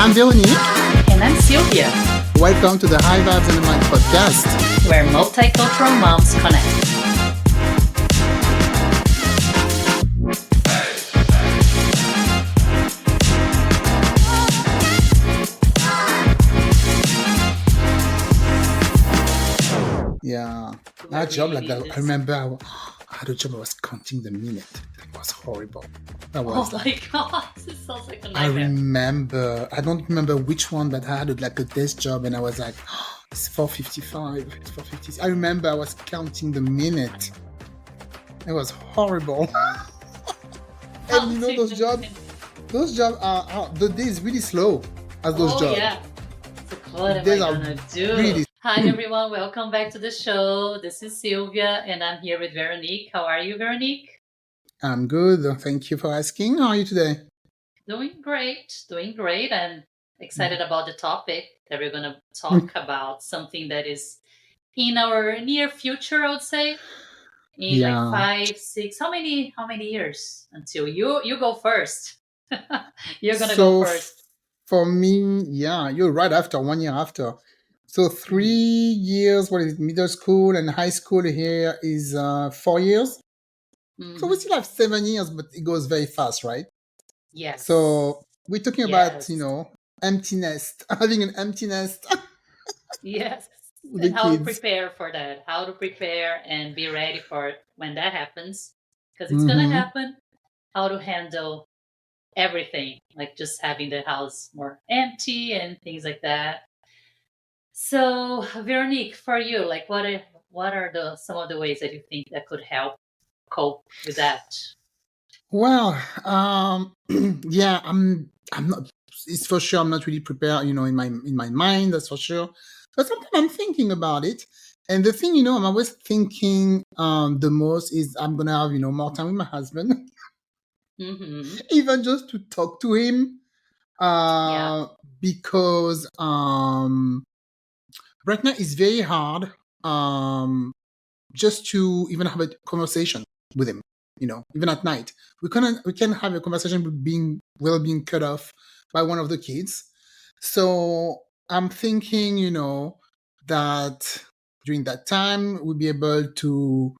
I'm Veronique. And I'm Silvia, Welcome to the High Vibes and the Mind podcast. where multicultural moms connect. Yeah, that job like that. I remember I had a job. I was counting the minute. That was horrible. That was. Oh my god, this sounds like a I nightmare. remember. I don't remember which one, but I had like a desk job, and I was like, it's 4:55. It's 4:50. I remember I was counting the minute. It was horrible. And you know those jobs are the day is really slow as those Oh jobs. yeah. So what am I Days are gonna do? really. Hi everyone, welcome back to the show. This is Silvia and I'm here with Veronique. How are you, Veronique? I'm good. Thank you for asking. How are you today? Doing great, and excited about the topic that we're gonna talk about. Something that is in our near future, I would say. In like Yeah. 5, 6, how many years until you go first? You're gonna So go first. for me, yeah, you're right after 1 year after. So 3 years, what is it, middle school and high school here is 4 years. So we Mhm. still have 7 years, but it goes very fast, right? Yes. So we're talking about, Yes. empty nest, having an empty nest Yes. with the And how to kids. prepare for that. How to prepare and be ready for it when that happens. Because it's gonna Mm-hmm. happen. How to handle everything. Like just having the house more empty and things like that. So Veronique, for you, like what are some of the ways that you think that could help cope with that? Well, yeah, I'm not. It's for sure. I'm not really prepared, in my mind. That's for sure. But sometimes I'm thinking about it, and the thing, I'm always thinking, the most is I'm gonna have, more time with my husband, Mm-hmm. even just to talk to him, Yeah. because right now it's very hard, just to even have a conversation with him, even at night. We can have a conversation with being cut off by one of the kids. So I'm thinking, that during that time we'll be able to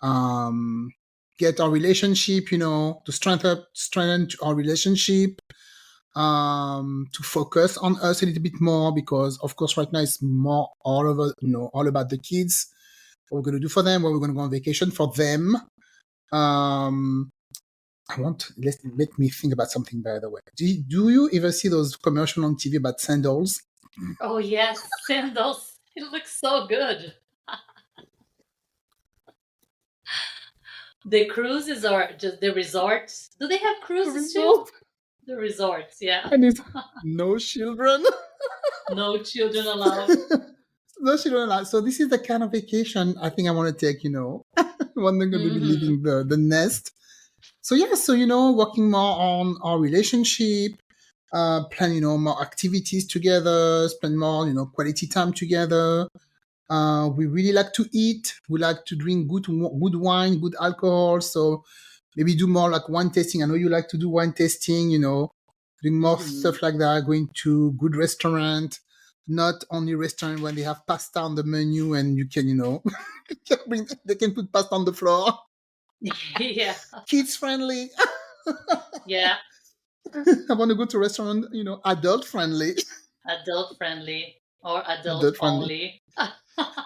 um get our relationship, to strengthen our relationship, to focus on us a little bit more, because of course right now it's more all over, all about the kids, what we're going to do for them, where we're going to go on vacation for them. Um, let me think about something, by the way. Do you ever see those commercials on TV about sandals? Oh yes, sandals. It looks so good. The cruises are just the resorts. Do they have The cruises too? result, The resorts, yeah. and it's no children. No children allowed. No children allowed. So this is the kind of vacation I think I want to take, when they're going to be Mm-hmm. leaving the nest. So yeah, so working more on our relationship, plan, more activities together, spend more, quality time together. We really like to eat. We like to drink good wine, good alcohol. So maybe do more like wine tasting. I know you like to do wine tasting. Doing more Mm-hmm. stuff like that. Going to good restaurant, not only restaurant when they have pasta on the menu and you can, they can put pasta on the floor. Yeah. Kids friendly. Yeah. I want to go to restaurant, adult friendly. Adult friendly or adult Adult friendly. only.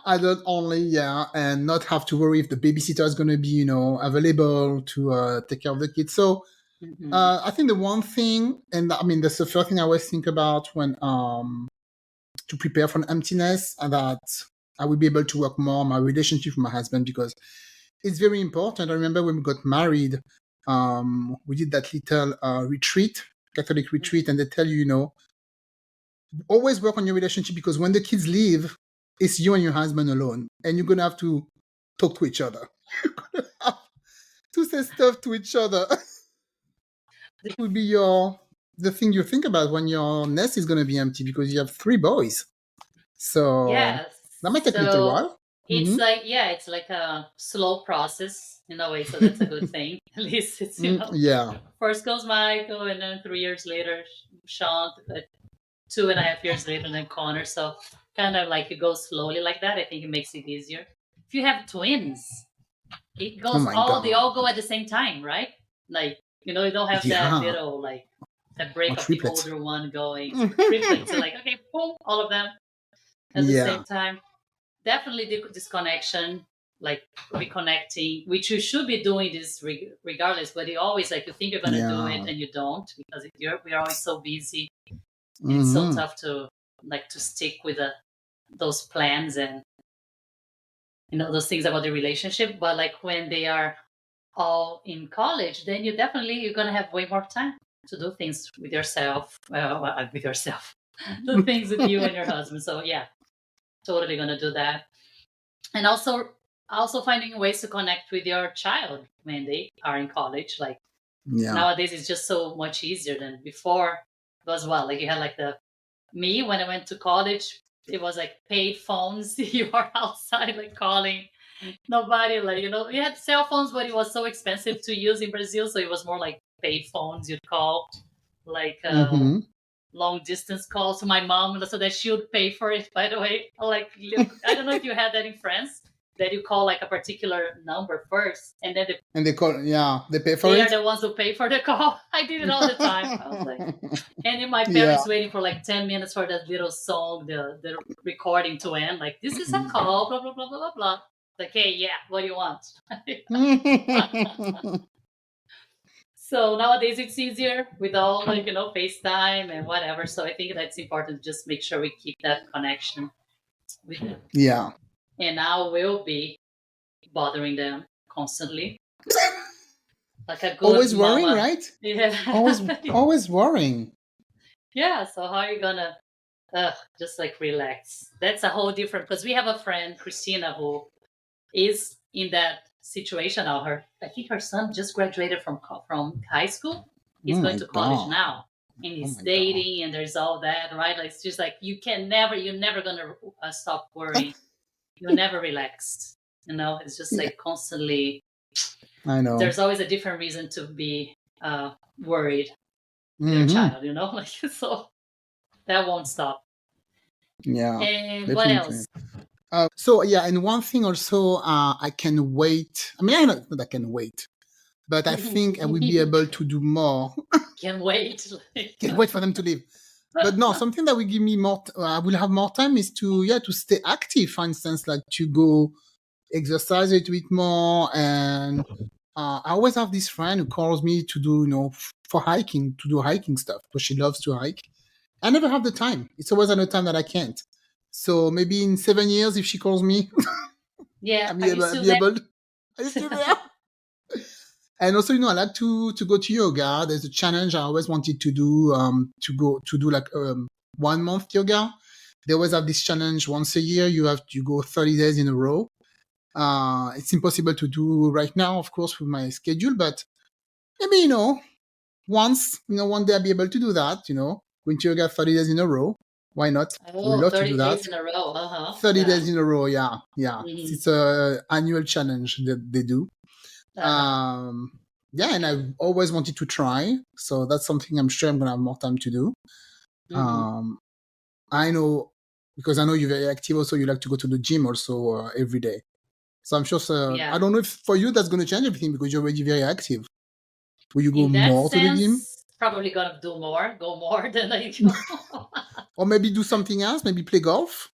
Adult only, yeah, and not have to worry if the babysitter is going to be, available to take care of the kids. So Mm-hmm. I think the one thing, and I mean, that's the first thing I always think about when to prepare for an emptiness, and that I will be able to work more on my relationship with my husband, because it's very important. I remember when we got married, we did that little retreat, Catholic retreat, and they tell you, always work on your relationship, because when the kids leave, it's you and your husband alone, and you're gonna have to talk to each other. You're gonna have to say stuff to each other. It will be the thing you think about when your nest is gonna be empty, because you have 3 boys. So Yes. that might take a little So while. it's like, yeah, it's like a slow process in a way. So that's a good thing. At least it's, Yeah. first goes Michael and then 3 years later, Sean. But 2.5 years later, then Connor. So kind of like you go slowly like that. I think it makes it easier. If you have twins, it Oh goes my all they god. all go at the same time, right? Like you don't have that Yeah. little like that break Or of the triplets. older one going triplets. So like okay, boom, all of them at the Yeah. same time. Definitely disconnection, like reconnecting, which you should be doing this regardless. But you always like you think you're gonna do it Yeah. and you don't because we're always so busy and it's so Hmm. tough to like to stick with those plans and those things about the relationship. But like when they are all in college, then you're gonna have way more time to do things with yourself, with yourself, do things with you and your husband. So yeah, totally gonna do that. And also finding ways to connect with your child when they are in college. Like Yeah. nowadays it's just so much easier than before. It was well, like you had like the me when I went to college, it was like paid phones. You are outside like calling. Nobody like we had cell phones, but it was so expensive to use in Brazil, so it was more like paid phones. You'd call like Hmm. long distance calls to my mom so that she would pay for it. By the way, like I don't know if you had that in France, that you call like a particular number first, and then And they pay for they are it. the ones who pay for the call. I did it all the time. I was like, and then my Yeah. parents waiting for like 10 minutes for that little song, the recording to end. Like this is a call, blah blah blah blah blah blah. Like, hey, yeah, what do you want? So nowadays it's easier with all like FaceTime and whatever. So I think that's important to just make sure we keep that connection with them. Yeah. And I will be bothering them constantly, like a good Always worrying, mama. right? Always, Yeah, always worrying. yeah. So how are you gonna just like relax? That's a whole different. Because we have a friend, Christina, who is in that situation now. I think her son just graduated from high school. He's Oh going my to college god. now, and Oh he's my god. dating, and there's all that, right? Like it's just like you're never gonna stop worrying. You're never relaxed. It's just Yeah, like constantly. I know. There's always a different reason to be worried with your Hmm. child. Like so that won't stop. Yeah, And what definitely. else? So yeah, and one thing also, I can wait. I mean, I know that I can wait, but I think I will be able to do more. Can't wait. Can't wait for them to leave. But no, something that will give me more. I will have more time is to stay active. For instance, like to go exercise a little bit more, and I always have this friend who calls me to do for hiking, to do hiking stuff because she loves to hike. I never have the time. It's always at a time that I can't. So maybe in 7 years, if she calls me, Yeah, I'll are be you able, I'll still be there? able. Are you still there? And also, I like to go to yoga. There's a challenge I always wanted to do. To go to do like 1 month yoga. They always have this challenge once a year. You have to go 30 days in a row. It's impossible to do right now, of course, with my schedule, but maybe once one day I'll be able to do that. Going to yoga 30 days in a row. Why not? I would Oh, love to do 30 that. days in a row. Uh-huh. 30 Yeah. days in a row, yeah, yeah. Hmm. It's a annual challenge that they do. Uh-huh. Um, yeah, and I've always wanted to try, so that's something I'm sure I'm gonna have more time to do. Hmm. Um, I know because I know you're very active. Also, you like to go to the gym also every day. So I'm sure. I Yeah. don't know if for you that's gonna change everything because you're already very active. Will you go In that more to the gym, sense, probably gonna go more than I go. or maybe do something else? Maybe play golf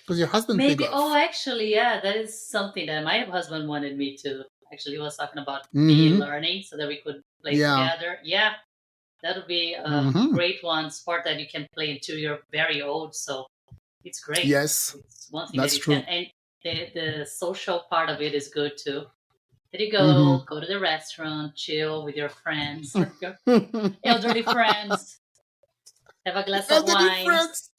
because your husband play Maybe. Oh, golf. actually, yeah, that is something that my husband wanted me to. Actually, he was talking about me Mm-hmm. learning so that we could play Yeah. together. Yeah, that would be a Mm-hmm. great one sport that you can play until you're very old. So it's great. Yes, It's one thing that that's you can, true. and the social part of it is good too. There you Mm-hmm. go to the restaurant, chill with your friends, or your elderly friends, have a glass of Elderly wine. friends.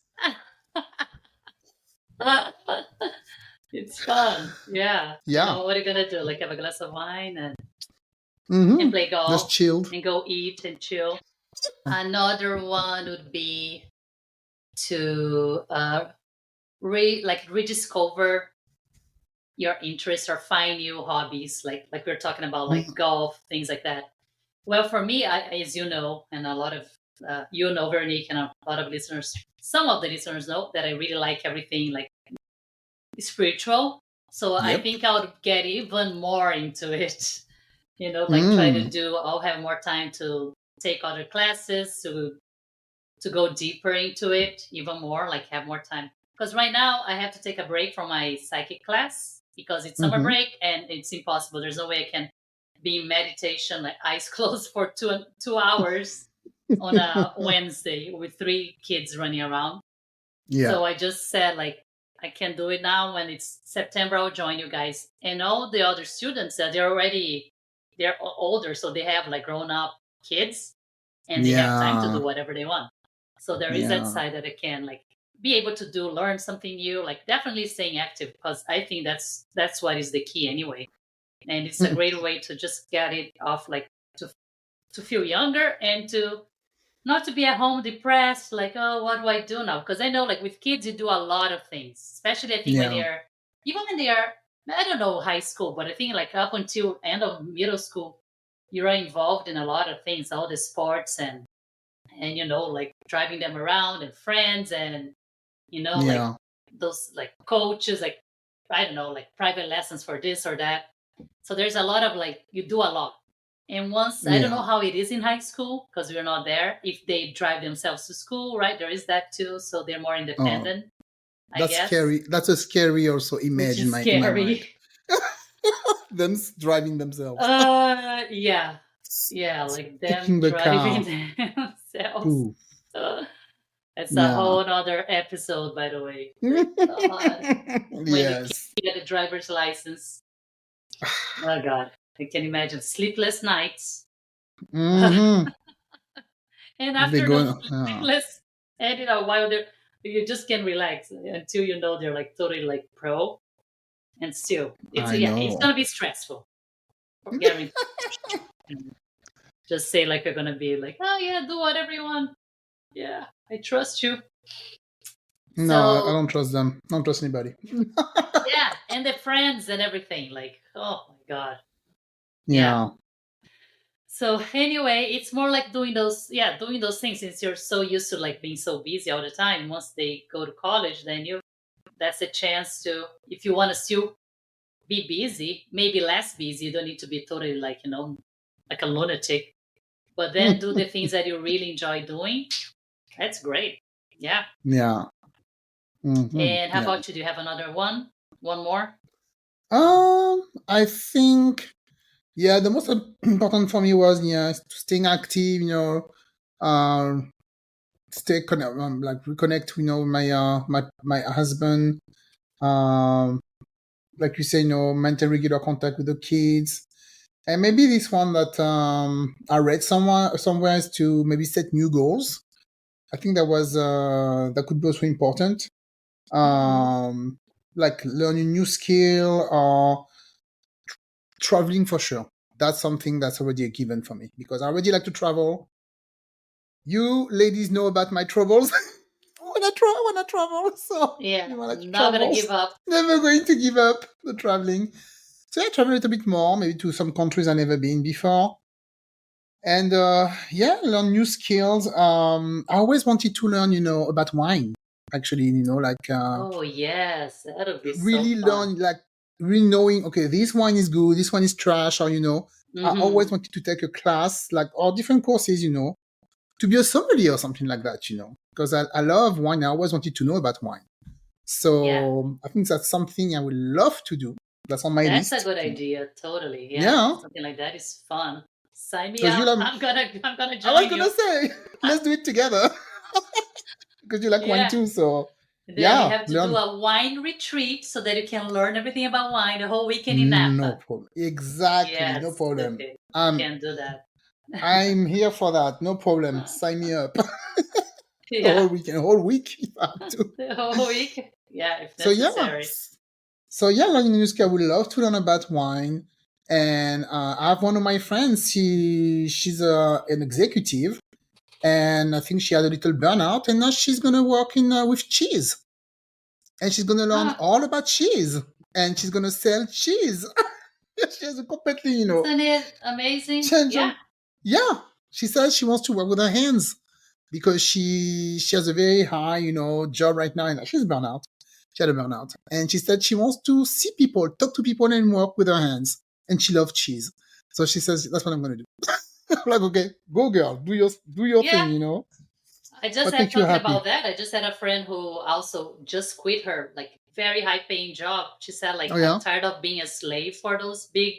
It's fun. Yeah. Yeah. What are you gonna do? Like have a glass of wine and Mm-hmm. play Just golf chilled. and go eat and chill. Another one would be to rediscover your interests or find new hobbies, like we are talking about, like golf, things like that. Well, for me, as you know, and a lot of you know, Veronique, and a lot of listeners, some of the listeners know that I really like everything like spiritual. So I Yep. think I would get even more into it. Like try to Mm. do. I'll have more time to take other classes to go deeper into it even more. Like have more time because right now I have to take a break from my psychic class because it's summer Mm-hmm. break and it's impossible. There's no way I can be in meditation like eyes closed for 2 hours on a Wednesday with three kids running around. Yeah. So I just said like I can do it now. When it's September, I'll join you guys. And all the other students they're older, so they have like grown up kids and they have time to Yeah. do whatever they want. So there is that Yeah. side that I can like be able to do learn something new, like definitely staying active because I think that's what is the key anyway. And it's a great way to just get it off like to feel younger and to not to be at home depressed, like, oh, what do I do now? Because I know, like, with kids, you do a lot of things, especially I think when Yeah. they're, even when they are, I don't know, high school, but I think like up until end of middle school, you are involved in a lot of things, all the sports and like driving them around and friends and, like Yeah. those like coaches, like, I don't know, like private lessons for this or that. So there's a lot of like, you do a lot. And once, I don't know Yeah. how it is in high school because we're not there, if they drive themselves to school, right? There is that too. So they're more Oh, independent, I that's guess, scary. That's a scary also which image in is my mind. scary. Them driving themselves, Yeah. Yeah, like them taking the driving car. themselves. Ooh. Uh, it's a Yeah. whole other episode, by the way. Like, God, when you Yes. get a driver's license, oh God, I can imagine sleepless nights. Mm-hmm. And They after go. those sleepless, and while they're, you just can relax until they're like totally like pro. And still, I it's know. gonna be stressful. Guaranteed. Just say like you're gonna be like, oh yeah, do whatever you want. Yeah, I trust you. No, I So don't trust them. I don't trust anybody. yeah, and the friends and everything. Like, oh my God, yeah. Yeah. So anyway, it's more like doing those things since you're so used to like being so busy all the time. Once they go to college, then that's a chance to, if you want to still be busy, maybe less busy. You don't need to be totally like like a lunatic, but then do the things that you really enjoy doing. That's great. Yeah. Yeah. Mm-hmm. And how Yeah. about you? Do you have another one? One more? I think yeah, the most important for me was staying active. Um, stay connect, like reconnect. My my husband. Um, like you say, maintain regular contact with the kids. And maybe this one that I read somewhere is to maybe set new goals. I think that could be also important. Mm-hmm. Um, like learning new skill or traveling for sure. That's something that's already a given for me because I already like to travel. You ladies know about my troubles when I travel, so Yeah, you know, like not gonna give travels. up. Never going to give up the traveling. So I travel a little bit more, maybe to some countries I've never been before. And yeah, learn new skills. I always wanted to learn, about wine. Actually, like Oh yes, that'll be so really fun. learn, like really knowing. Okay, this wine is good. This one is trash. Or I always Mm-hmm. wanted to take a class, like or different courses, to be a sommelier or something like that. Because I love wine. I always wanted to know about wine. Yeah, So I think that's something I would love to do. That's on my that's a list. good idea. Totally. Yeah, Yeah, something like that is fun. Sign me because you up. love. I'm gonna I was join gonna you. say, let's do it together because you like wine Yeah. too. So Then you yeah, have to do learn. a wine retreat so that you can learn everything about wine the whole weekend in No Napa. problem. Exactly, no Yes. problem. Okay. I Um, can do that. I'm here for that. No problem. Sign me up. The Yeah. whole weekend, whole week if I have to. The whole week. Yeah, if So yeah, necessary. learning new skill. I would love to learn about wine. And I have one of my friends. She's an executive, and I think she had a little burnout, and now she's gonna work in with cheese, and she's gonna learn Ah, all about cheese, and she's gonna sell cheese. She has a completely, isn't it amazing? change Yeah. on. Yeah, she says she wants to work with her hands. because she has a very high, job right now, and she's burnout. She had a burnout, and she said she wants to see people, talk to people, and work with her hands. And she loves cheese, so she says that's what I'm gonna do. I'm like, okay, go girl, do your Yeah, thing, I just what had makes you talking happy. about that. I just had a friend who also just quit her like very high paying job. She said like Oh I'm yeah, tired of being a slave for those big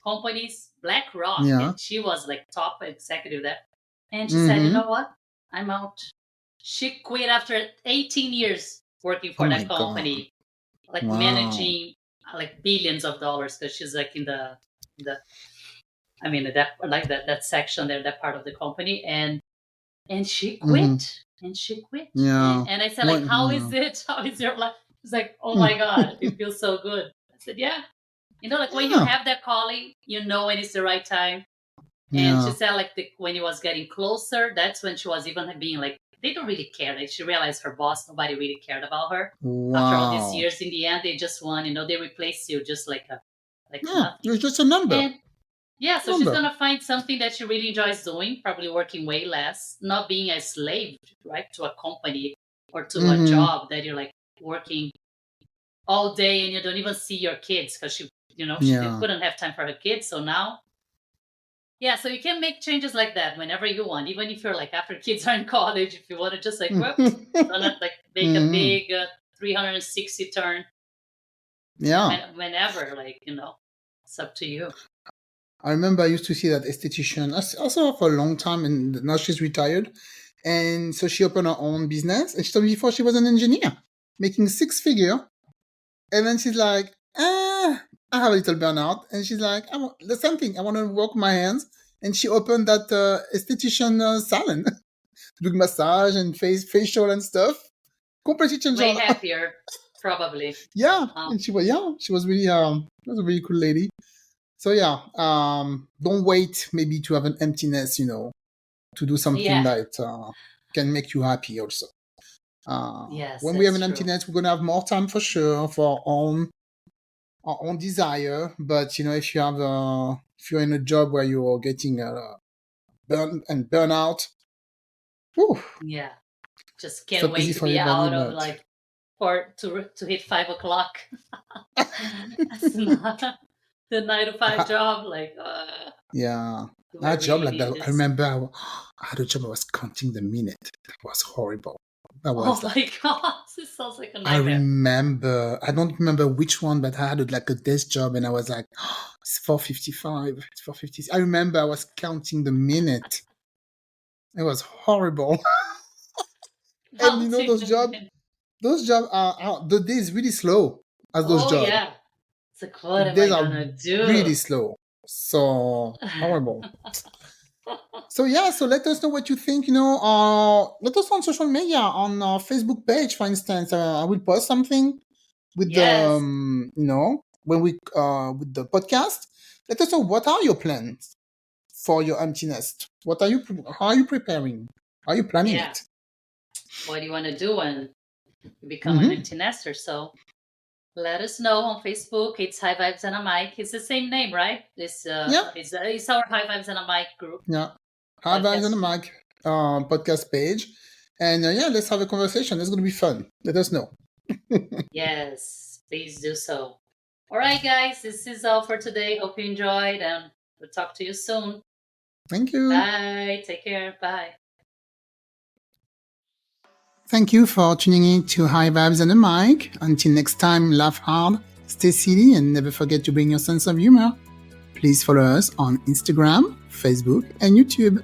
companies, BlackRock, yeah. and she was like top executive there. And she said, you Mm-hmm. know what? I'm out. She quit after 18 years working Oh for my that god. company, like Wow. managing like billions of dollars because she's like in the I mean that like that section there, that part of the company, and she Mm-hmm. quit and she quit Yeah. and I said like What? how Yeah. is it, how is your life? She's like, oh my Mm. god, it feels so good. I said, yeah, like when you Yeah. have that calling, when it's the right time. And she Yeah. said like when it was getting closer, that's when she was even being like they don't really care. Like she realized her boss, nobody really cared about her after all these Wow. years. In the end, they just won, they replaced you just like Yeah. nothing. It's just a number. And yeah, so she's Number. gonna find something that she really enjoys doing, probably working way less, not being a slave, right, to a company or to a Mm-hmm. job that you're like working all day and you don't even see your kids because she Yeah. couldn't have time for her kids. So now, yeah, so you can make changes like that whenever you want, even if you're like after kids are in college, if you want to just like, whoops, gonna like make a Mm-hmm. big 360 turn Yeah. whenever, like, it's up to you. I remember I used to see that esthetician also for a long time, and now she's retired. And so she opened her own business. And she told me before she was an engineer, making six figure. And then she's like, I have a little burnout. And she's like, the same thing. I want to work my hands. And she opened that esthetician salon to do massage and facial and stuff. Completely changed her Way life. happier, probably. Yeah. Um, And she was really, was a really cool lady. So yeah, don't wait maybe to have an emptiness, to do something yeah, that can make you happy also. yes, When we have that's an true. emptiness, we're gonna have more time for sure for our own desire. But if you have if you're in a job where you're getting burnout, whew, Yeah, just it's can't not easy wait to for be everybody. out of But like to hit 5 o'clock. That's not the 9 to 5 job. Like, yeah, do I I had a job really like need that. I this? remember I had a job. I was counting the minute. That was horrible. That Oh was like. my god, this sounds like a I nightmare. remember, I don't remember which one, but I had like a desk job and I was like, it's 4:55, it's 4:50. I remember I was counting the minute. It was horrible. And Counting the minutes. those jobs the day is really slow as those Oh jobs. yeah. It's like, The what am I days are gonna really do? slow. So horrible. So yeah, so let us know what you think. Let us on social media on our Facebook page, for instance. I will post something with the Yes. when we with the podcast. Let us know what are your plans for your emptiness. What are you? How are you preparing? How are you planning Yeah. it? What do you want to do when you become an Mm-hmm. empty nester? So let us know on Facebook. It's High Vibes and a Mic. It's the same name, right? This Yeah, it's our High Vibes and a Mic group yeah. Have eyes on the podcast group. mic podcast page, and yeah, let's have a conversation. It's gonna be fun. Let us know. Yes, please do so. All right, guys, this is all for today. Hope you enjoyed, and we'll talk to you soon. Thank you. Bye. Take care. Bye. Thank you for tuning in to High Vibes and the Mic. Until next time, laugh hard, stay silly, and never forget to bring your sense of humor. Please follow us on Instagram, Facebook, and YouTube.